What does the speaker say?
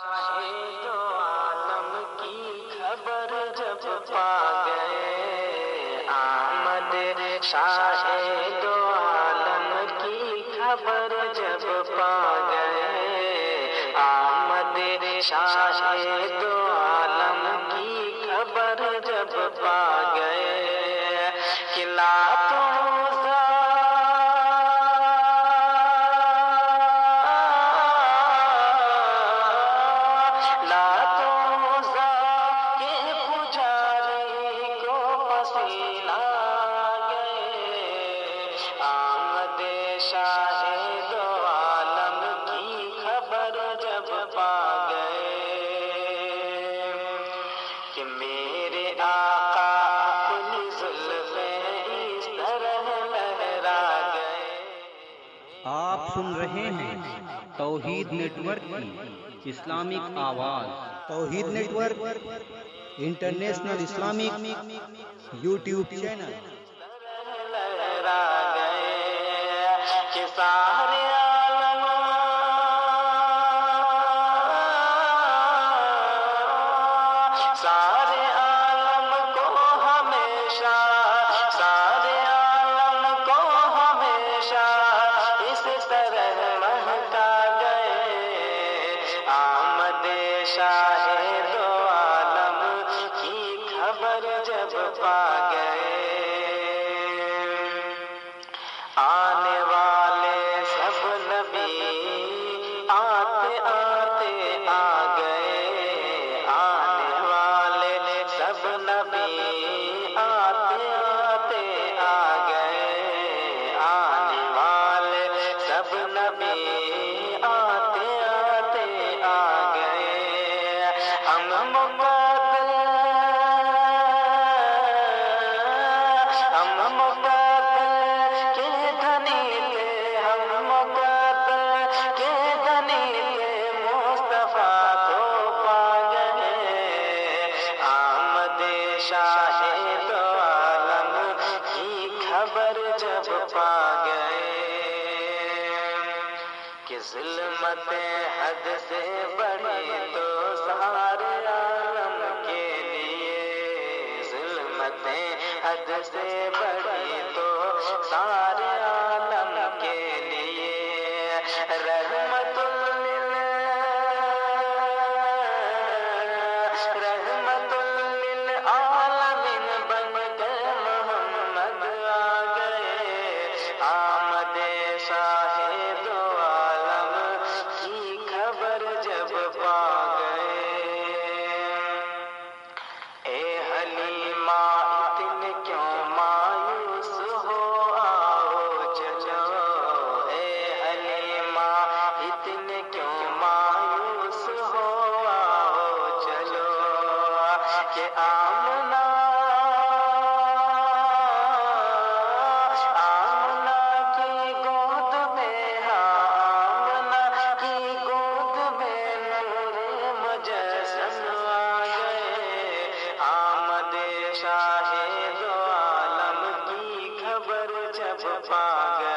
شاہد عالم کی خبر جب پا گئے، آمد شاہد عالم کی خبر جب پا گئے، آمد شاہد عالم کی خبر جب پا گئے، کھلا تو شاہد عالم کی خبر جب پا گئے کہ میرے آقا اپنی زلفیں اس طرح لہرا گئے۔ آپ سن رہے ہیں توحید نیٹ ورک کی اسلامک آواز۔ Tawheed network international Islamic YouTube channel. لہرا گئے کہ سارے عالم کو ہمیشہ، سارے عالم کو ہمیشہ اس طرح مہکا گئے، آمد شاہد عالم کی خبر جب پا گئے، آنے والے سب نبی آتے آتے آ گئے، آنے والے سب نبی آتے آتے آ گئے، آنے والے سب نبی آتے آتے آ گئے، ہم شاہد عالم کی خبر جب پا گئے کہ ظلمتیں حد سے بڑھی تو سارے عالم کے لیے، ظلمتیں حد سے بڑھی تو سارے عالم کے لیے، رحمت عالمین بن کر محمد آ گئے، آمد شاہد عالم کی خبر جب پا گئے، اے حلیمہ اتنے کیوں مایوس ہو، آؤ چلو، اے حلیمہ اتنے کیوں مایوس ہو، آؤ چلو کہ آمنہ کی گود میں، آمنہ کی گود میں نور مجسم آ گئے، آمد شاہد عالم کی خبر جب پا گئے۔